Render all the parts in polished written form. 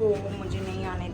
तो मुझे नहीं आने।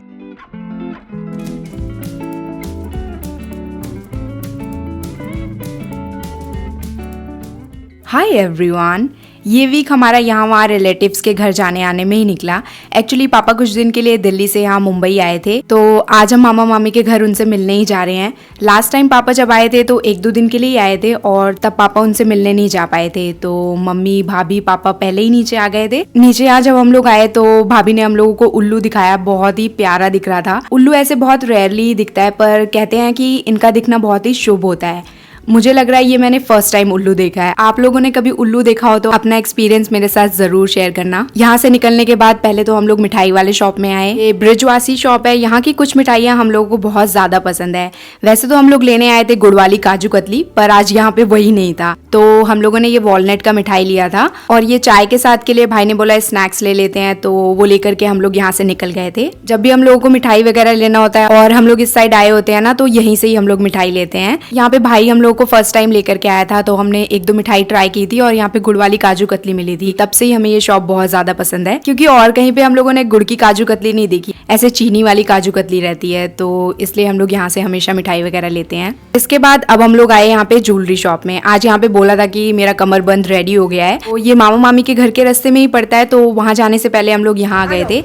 हाय एवरीवन, ये वीक हमारा यहाँ वहाँ रिलेटिव्स के घर जाने आने में ही निकला। एक्चुअली पापा कुछ दिन के लिए दिल्ली से यहाँ मुंबई आए थे, तो आज हम मामा मामी के घर उनसे मिलने ही जा रहे हैं। लास्ट टाइम पापा जब आए थे तो 1-2 दिन के लिए ही आए थे और तब पापा उनसे मिलने नहीं जा पाए थे, तो मम्मी भाभी पापा पहले ही नीचे आ गए थे। नीचे आज जब हम लोग आए तो भाभी ने हम लोगों को उल्लू दिखाया, बहुत ही प्यारा दिख रहा था। उल्लू ऐसे बहुत रेयरली दिखता है, पर कहते हैं कि इनका दिखना बहुत ही शुभ होता है। मुझे लग रहा है ये मैंने फर्स्ट टाइम उल्लू देखा है। आप लोगों ने कभी उल्लू देखा हो तो अपना एक्सपीरियंस मेरे साथ जरूर शेयर करना। यहाँ से निकलने के बाद पहले तो हम लोग मिठाई वाले शॉप में आए। ये ब्रिजवासी शॉप है। यहाँ की कुछ मिठाइयाँ हम लोगों को बहुत ज्यादा पसंद है। वैसे तो हम लोग लेने आए थे गुड़ वाली काजू कतली, पर आज यहाँ पे वही नहीं था, तो हम लोगों ने ये वॉलनट का मिठाई लिया था। और ये चाय के साथ के लिए भाई ने बोला स्नैक्स ले लेते हैं, तो वो लेकर के हम लोग यहाँ से निकल गए थे। जब भी हम लोगों को मिठाई वगैरह लेना होता है और हम लोग इस साइड आए होते हैं ना, तो यहीं से ही हम लोग मिठाई लेते हैं। यहाँ पे भाई हम लोग को फर्स्ट टाइम लेकर के आया था, तो हमने 1-2 मिठाई ट्राई की थी और यहाँ पे गुड़ वाली काजू कतली मिली थी। तब से ही हमें ये शॉप बहुत ज्यादा पसंद है, क्योंकि और कहीं पे हम लोगों ने गुड़ की काजू कतली नहीं देखी, ऐसे चीनी वाली काजू कतली रहती है, तो इसलिए हम लोग यहाँ से हमेशा मिठाई वगैरह लेते हैं। इसके बाद अब हम लोग आए यहाँ पे ज्वेलरी शॉप में। आज यहाँ पे बोला था कि मेरा कमरबंद रेडी हो गया है, तो ये मामा मामी के घर के रास्ते में ही पड़ता है, तो वहां जाने से पहले हम लोग यहाँ आ गए थे।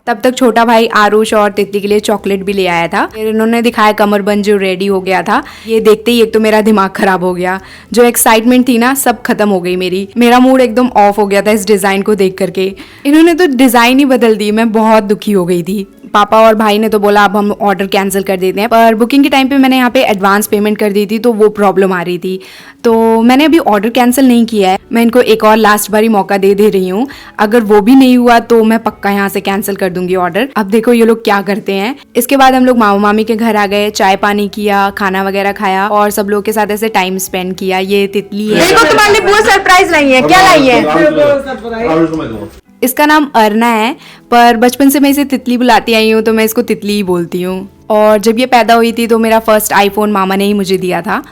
तब तक छोटा भाई आरुष और तितली के लिए चॉकलेट भी ले आया था। फिर इन्होंने दिखाया कमरबंद जो रेडी हो गया था। ये देखते ही एक तो मेरा दिमाग खराब हो गया, जो एक्साइटमेंट थी ना सब खत्म हो गई मेरा मूड एकदम ऑफ हो गया था इस डिजाइन को देख करके। इन्होंने तो डिजाइन ही बदल दी, मैं बहुत दुखी हो गई थी। पापा और भाई ने तो बोला अब हम ऑर्डर कैंसिल कर देते हैं, पर बुकिंग के टाइम पे मैंने यहाँ पे एडवांस पेमेंट कर दी थी, तो वो प्रॉब्लम आ रही थी, तो मैंने अभी ऑर्डर कैंसिल नहीं किया है। मैं इनको एक और लास्ट बारी मौका दे रही हूँ। अगर वो भी नहीं हुआ तो मैं पक्का यहाँ से कैंसिल कर दूंगी ऑर्डर। अब देखो ये लोग क्या करते हैं। इसके बाद हम लोग मामा मामी के घर आ गए, चाय पानी किया, खाना वगैरह खाया और सब लोग के साथ ऐसे टाइम स्पेंड किया। ये तितली है, देखो तुम्हारे लिए बहुत सरप्राइज लाई है। क्या लाई है? इसका नाम अर्ना है, पर बचपन से मैं इसे तितली बुलाती आई हूँ, तो मैं इसको तितली ही बोलती हूँ। और जब ये पैदा हुई थी तो मेरा फर्स्ट आईफोन मामा ने ही मुझे दिया था।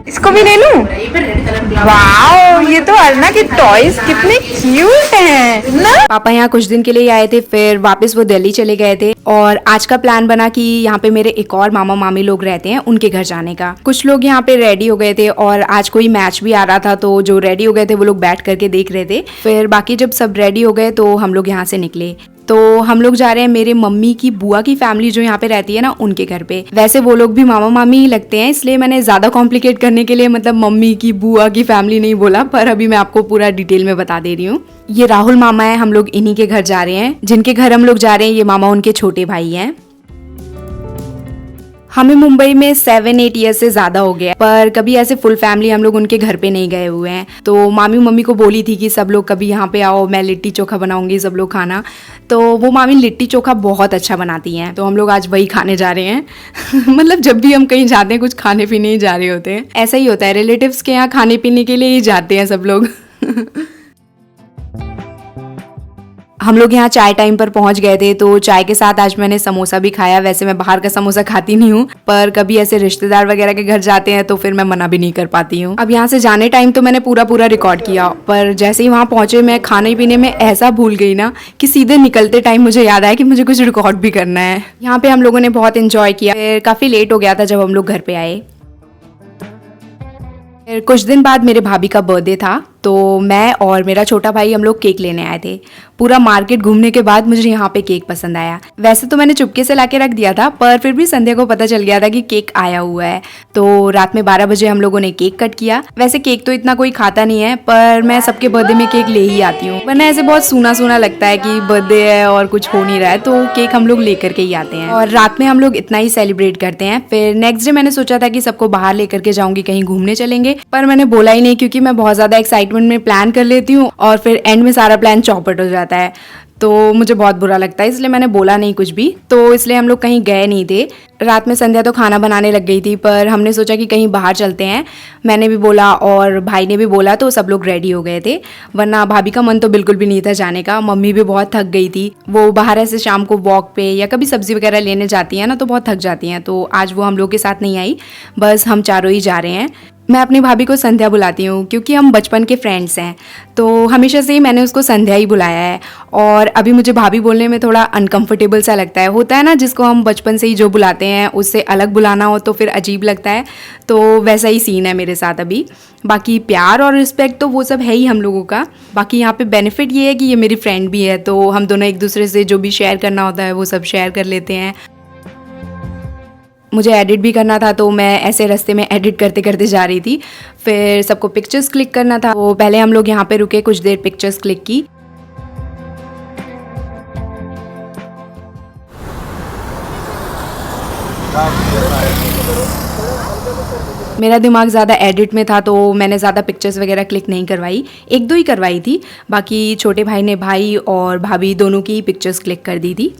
इसको भी ले लूं? वाओ, ये तो अर्ना के टॉयज कितने क्यूट हैं ना। पापा यहाँ कुछ दिन के लिए आए थे, फिर वापस वो दिल्ली चले गए थे और आज का प्लान बना कि यहाँ पे मेरे एक और मामा मामी लोग रहते हैं, उनके घर जाने का। कुछ लोग यहाँ पे रेडी हो गए थे और आज कोई मैच भी आ रहा था, तो जो रेडी हो गए थे वो लोग बैठ करके देख रहे थे। फिर बाकी जब सब रेडी हो गए तो हम लोग यहाँ से निकले। तो हम लोग जा रहे हैं मेरे मम्मी की बुआ की फैमिली जो यहाँ पे रहती है ना, उनके घर पे। वैसे वो लोग भी मामा मामी ही लगते हैं, इसलिए मैंने ज्यादा कॉम्प्लिकेट करने के लिए मतलब मम्मी की बुआ की फैमिली नहीं बोला, पर अभी मैं आपको पूरा डिटेल में बता दे रही हूँ। ये राहुल मामा है, हम लोग इन्हीं के घर जा रहे हैं। जिनके घर हम लोग जा रहे हैं ये मामा उनके छोटे भाई हैं। हमें मुंबई में 7-8 ईयर से ज्यादा हो गया, पर कभी ऐसे फुल फैमिली हम लोग उनके घर पे नहीं गए हुए हैं। तो मामी मम्मी को बोली थी कि सब लोग कभी यहाँ पे आओ, मैं लिट्टी चोखा बनाऊंगी, सब लोग खाना। तो वो मामी लिट्टी चोखा बहुत अच्छा बनाती हैं, तो हम लोग आज वही खाने जा रहे हैं। मतलब जब भी हम कहीं जाते हैं कुछ खाने पीने ही जा रहे होते हैं, ऐसा ही होता है, रिलेटिव्स के यहाँ खाने पीने के लिए ही जाते हैं सब लोग। हम लोग यहाँ चाय टाइम पर पहुंच गए थे, तो चाय के साथ आज मैंने समोसा भी खाया। वैसे मैं बाहर का समोसा खाती नहीं हूँ, पर कभी ऐसे रिश्तेदार वगैरह के घर जाते हैं तो फिर मैं मना भी नहीं कर पाती हूँ। अब यहाँ से जाने टाइम तो मैंने पूरा रिकॉर्ड किया, पर जैसे ही वहाँ पहुंचे मैं खाने पीने में ऐसा भूल गई ना कि सीधे निकलते टाइम मुझे याद आया कि मुझे कुछ रिकॉर्ड भी करना है। यहाँ पे हम लोगों ने बहुत इंजॉय किया। फिर काफी लेट हो गया था जब हम लोग घर पे आए। फिर कुछ दिन बाद मेरे भाभी का बर्थडे था, तो मैं और मेरा छोटा भाई हम लोग केक लेने आए थे। पूरा मार्केट घूमने के बाद मुझे यहाँ पे केक पसंद आया। वैसे तो मैंने चुपके से लाके रख दिया था, पर फिर भी संध्या को पता चल गया था कि केक आया हुआ है, तो रात में 12 बजे हम लोगों ने केक कट किया। वैसे केक तो इतना कोई खाता नहीं है, पर मैं सबके बर्थडे में केक ले ही आती हूँ, वरना ऐसे बहुत सूना सूना लगता है कि बर्थडे है और कुछ हो नहीं रहा है, तो केक हम लोग लेकर के ही आते हैं। और रात में हम लोग इतना ही सेलिब्रेट करते हैं। फिर नेक्स्ट डे मैंने सोचा था कि सबको बाहर लेकर के जाऊंगी, कहीं घूमने चलेंगे, पर मैंने बोला ही नहीं, क्योंकि मैं बहुत ज्यादा एक्साइटमेंट में प्लान कर लेती हूँ और फिर एंड में सारा प्लान चौपट हो जाता है, तो मुझे बहुत बुरा लगता है, इसलिए मैंने बोला नहीं कुछ भी। तो इसलिए हम लोग कहीं गए नहीं थे। रात में संध्या तो खाना बनाने लग गई थी, पर हमने सोचा कि कहीं बाहर चलते हैं। मैंने भी बोला और भाई ने भी बोला, तो सब लोग रेडी हो गए थे, वरना भाभी का मन तो बिल्कुल भी नहीं था जाने का। मम्मी भी बहुत थक गई थी, वो बाहर ऐसे शाम को वॉक पे या कभी सब्जी वगैरह लेने जाती हैं ना, तो बहुत थक जाती हैं, तो आज वो हम लोग के साथ नहीं आई, बस हम चारों ही जा रहे हैं। मैं अपनी भाभी को संध्या बुलाती हूँ क्योंकि हम बचपन के फ्रेंड्स हैं, तो हमेशा से ही मैंने उसको संध्या ही बुलाया है। और अभी मुझे भाभी बोलने में थोड़ा अनकंफर्टेबल सा लगता है। होता है ना, जिसको हम बचपन से ही जो बुलाते हैं उससे अलग बुलाना हो तो फिर अजीब लगता है, तो वैसा ही सीन है मेरे साथ अभी। बाकी प्यार और रिस्पेक्ट तो वो सब है ही हम लोगों का। बाकी यहाँ पे बेनिफिट ये है कि ये मेरी फ्रेंड भी है, तो हम दोनों एक दूसरे से जो भी शेयर करना होता है वो सब शेयर कर लेते हैं। मुझे एडिट भी करना था, तो मैं ऐसे रास्ते में एडिट करते करते जा रही थी। फिर सबको पिक्चर्स क्लिक करना था, तो पहले हम लोग यहाँ पे रुके, कुछ देर पिक्चर्स क्लिक की। मेरा दिमाग ज़्यादा एडिट में था, तो मैंने ज़्यादा पिक्चर्स वगैरह क्लिक नहीं करवाई, एक दो ही करवाई थी। बाकी छोटे भाई ने भाई और भाभी दोनों की पिक्चर्स क्लिक कर दी थी।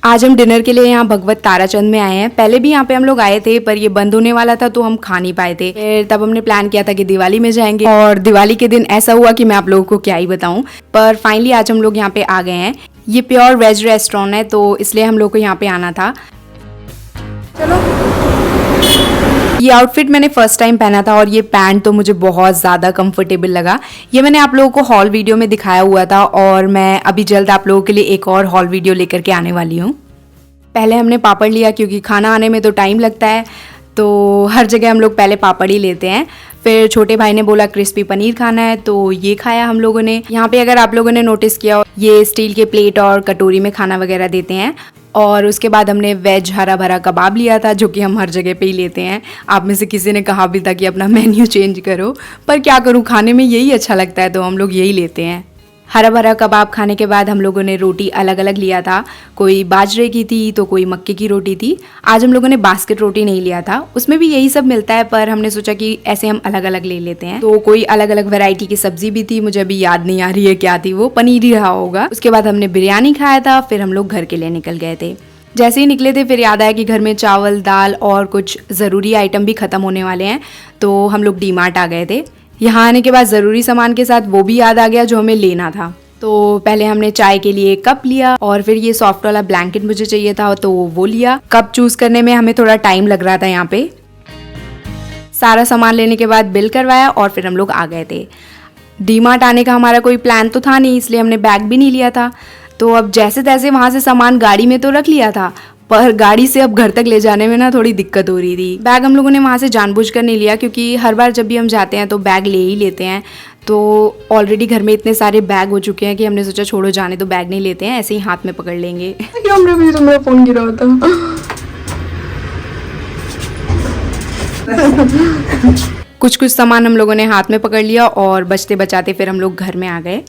आज हम डिनर के लिए यहाँ भगवत ताराचंद में आए हैं। पहले भी यहाँ पे हम लोग आए थे, पर ये बंद होने वाला था तो हम खा नहीं पाए थे। फिर तब हमने प्लान किया था कि दिवाली में जाएंगे, और दिवाली के दिन ऐसा हुआ कि मैं आप लोगों को क्या ही बताऊं। पर फाइनली आज हम लोग यहाँ पे आ गए हैं। ये प्योर वेज रेस्टोरेंट है, तो इसलिए हम लोग को यहाँ पे आना था। चलो, ये आउटफिट मैंने फर्स्ट टाइम पहना था और ये पैंट तो मुझे बहुत ज़्यादा कंफर्टेबल लगा। ये मैंने आप लोगों को हॉल वीडियो में दिखाया हुआ था, और मैं अभी जल्द आप लोगों के लिए एक और हॉल वीडियो लेकर के आने वाली हूँ। पहले हमने पापड़ लिया क्योंकि खाना आने में तो टाइम लगता है, तो हर जगह हम लोग पहले पापड़ ही लेते हैं। फिर छोटे भाई ने बोला क्रिस्पी पनीर खाना है, तो ये खाया हम लोगों ने। यहाँ पे अगर आप लोगों ने नोटिस किया हो, ये स्टील के प्लेट और कटोरी में खाना वगैरह देते हैं। और उसके बाद हमने वेज हरा भरा कबाब लिया था, जो कि हम हर जगह पे ही लेते हैं। आप में से किसी ने कहा भी था कि अपना मेन्यू चेंज करो, पर क्या करूँ, खाने में यही अच्छा लगता है तो हम लोग यही लेते हैं। हरा भरा कबाब खाने के बाद हम लोगों ने रोटी अलग अलग लिया था। कोई बाजरे की थी तो कोई मक्के की रोटी थी। आज हम लोगों ने बास्केट रोटी नहीं लिया था, उसमें भी यही सब मिलता है, पर हमने सोचा कि ऐसे हम अलग अलग ले लेते हैं। तो कोई अलग अलग वैरायटी की सब्जी भी थी, मुझे अभी याद नहीं आ रही है क्या थी, वो पनीर ही रहा होगा। उसके बाद हमने बिरयानी खाया था, फिर हम लोग घर के लिए निकल गए थे। जैसे ही निकले थे फिर याद आया कि घर में चावल दाल और कुछ ज़रूरी आइटम भी ख़त्म होने वाले हैं, तो हम लोग डी मार्ट आ गए थे। यहाँ आने के बाद ज़रूरी सामान के साथ वो भी याद आ गया जो हमें लेना था। तो पहले हमने चाय के लिए कप लिया, और फिर ये सॉफ्ट वाला ब्लैंकेट मुझे चाहिए था तो वो लिया। कप चूज़ करने में हमें थोड़ा टाइम लग रहा था यहाँ पे। सारा सामान लेने के बाद बिल करवाया और फिर हम लोग आ गए थे। डी मार्ट आने का हमारा कोई प्लान तो था नहीं, इसलिए हमने बैग भी नहीं लिया था। तो अब जैसे तैसे वहाँ से सामान गाड़ी में तो रख लिया था, पर गाड़ी से अब घर तक ले जाने में ना थोड़ी दिक्कत हो रही थी। बैग हम लोगों ने वहाँ से जानबूझकर नहीं लिया, क्योंकि हर बार जब भी हम जाते हैं तो बैग ले ही लेते हैं। तो ऑलरेडी घर में इतने सारे बैग हो चुके हैं कि हमने सोचा छोड़ो जाने, तो बैग नहीं लेते हैं, ऐसे ही हाथ में पकड़ लेंगे। मेरा फोन गिरा था। कुछ कुछ सामान हम लोगों ने हाथ में पकड़ लिया, और बचते बचाते फिर हम लोग घर में आ गए।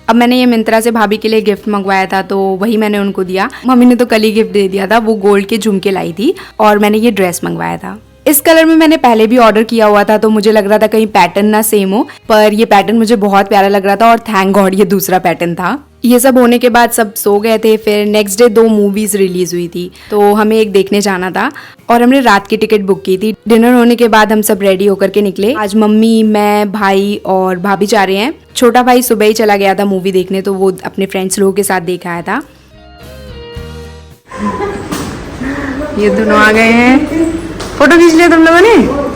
अब मैंने ये मिंत्रा से भाभी के लिए गिफ्ट मंगवाया था, तो वही मैंने उनको दिया। मम्मी ने तो कल ही गिफ्ट दे दिया था, वो गोल्ड के झुमके लाई थी, और मैंने ये ड्रेस मंगवाया था। इस कलर में मैंने पहले भी ऑर्डर किया हुआ था, तो मुझे लग रहा था कहीं पैटर्न ना सेम हो, पर ये पैटर्न मुझे बहुत प्यारा लग रहा था, और थैंक गॉड ये दूसरा पैटर्न था। ये सब होने के बाद सब सो गए थे। फिर नेक्स्ट डे 2 मूवीज रिलीज हुई थी, तो हमें एक देखने जाना था, और हमने रात की टिकट बुक की थी। डिनर होने के बाद हम सब रेडी होकर के निकले। आज मम्मी, मैं, भाई और भाभी जा रहे हैं। छोटा भाई सुबह ही चला गया था मूवी देखने, तो वो अपने फ्रेंड्स लोगों के साथ देख आया था। ये दोनों आ गए हैं। फोटो खींच लिया तुम लोगों ने?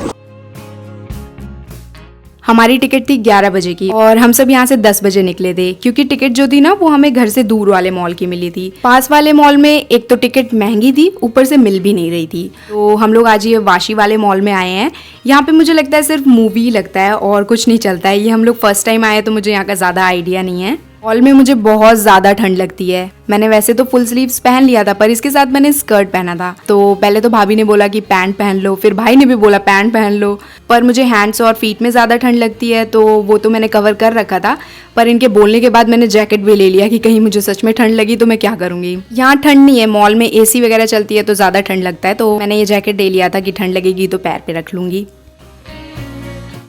हमारी टिकट थी 11 बजे की, और हम सब यहाँ से 10 बजे निकले थे, क्योंकि टिकट जो थी ना वो हमें घर से दूर वाले मॉल की मिली थी। पास वाले मॉल में एक तो टिकट महंगी थी, ऊपर से मिल भी नहीं रही थी। तो हम लोग आज ये वाशी वाले मॉल में आए हैं। यहाँ पे मुझे लगता है सिर्फ मूवी ही लगता है और कुछ नहीं चलता है। ये हम लोग फर्स्ट टाइम आए, तो मुझे यहाँ का ज़्यादा आइडिया नहीं है। मॉल में मुझे बहुत ज़्यादा ठंड लगती है। मैंने वैसे तो फुल स्लीव्स पहन लिया था, पर इसके साथ मैंने स्कर्ट पहना था। तो पहले तो भाभी ने बोला कि पैंट पहन लो, फिर भाई ने भी बोला पैंट पहन लो, पर मुझे हैंड्स और फीट में ज़्यादा ठंड लगती है, तो वो तो मैंने कवर कर रखा था। पर इनके बोलने के बाद मैंने जैकेट भी ले लिया कि कहीं मुझे सच में ठंड लगी तो मैं क्या करूँगी। यहाँ ठंड नहीं है, मॉल में AC वगैरह चलती है तो ज़्यादा ठंड लगता है, तो मैंने ये जैकेट ले लिया था कि ठंड लगेगी तो पैर पे रख लूँगी।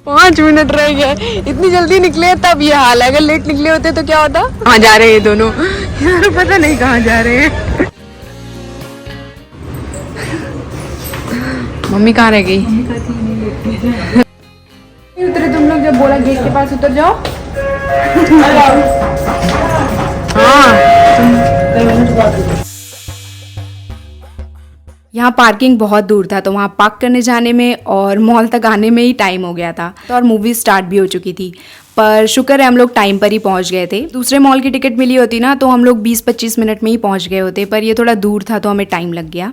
5 मिनट रह गए, इतनी जल्दी निकले तब ये हाल है। अगर लेट निकले होते तो क्या होता? कहाँ जा रहे हैं ये दोनों? यार पता नहीं कहाँ जा रहे हैं। मम्मी कहाँ रह गई? उतरे तुम लोग, जब बोला गेट के पास उतर जाओ। यहाँ पार्किंग बहुत दूर था तो वहाँ पार्क करने जाने में और मॉल तक आने में ही टाइम हो गया था तो और मूवी स्टार्ट भी हो चुकी थी। पर शुक्र है हम लोग टाइम पर ही पहुँच गए थे। दूसरे मॉल की टिकट मिली होती ना तो हम लोग 20-25 मिनट में ही पहुँच गए होते, पर ये थोड़ा दूर था तो हमें टाइम लग गया।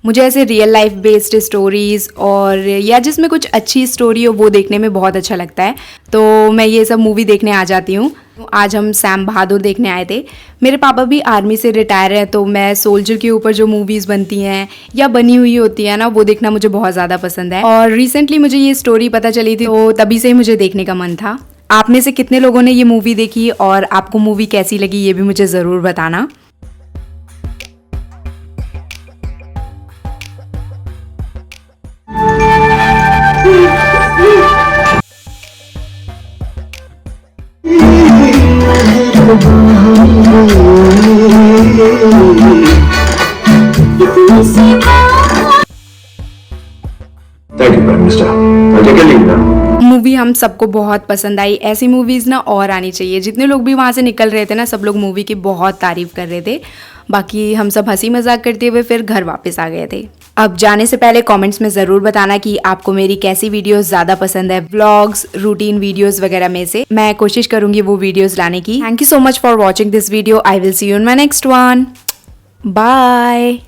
मुझे ऐसे रियल लाइफ बेस्ड स्टोरीज़ और या जिसमें कुछ अच्छी स्टोरी हो वो देखने में बहुत अच्छा लगता है, तो मैं ये सब मूवी देखने आ जाती हूँ। आज हम सैम बहादुर देखने आए थे। मेरे पापा भी आर्मी से रिटायर हैं तो मैं सोल्जर के ऊपर जो मूवीज़ बनती हैं या बनी हुई होती है ना वो देखना मुझे बहुत ज़्यादा पसंद है। और रिसेंटली मुझे ये स्टोरी पता चली थी तो तभी से ही मुझे देखने का मन था। आप में से कितने लोगों ने ये मूवी देखी और आपको मूवी कैसी लगी ये भी मुझे ज़रूर बताना। मूवी हम सबको बहुत पसंद आई। ऐसी मूवीज़ ना और आनी चाहिए। जितने लोग भी वहाँ से निकल रहे थे ना सब लोग मूवी की बहुत तारीफ कर रहे थे। बाकी हम सब हंसी मजाक करते हुए फिर घर वापस आ गए थे। अब जाने से पहले कमेंट्स में ज़रूर बताना कि आपको मेरी कैसी वीडियोस ज़्यादा पसंद है, व्लॉग्स, रूटीन वीडियोस वगैरह में से। मैं कोशिश करूँगी वो वीडियोस लाने की। Thank you so much for watching this video. I will see you in my next one. Bye.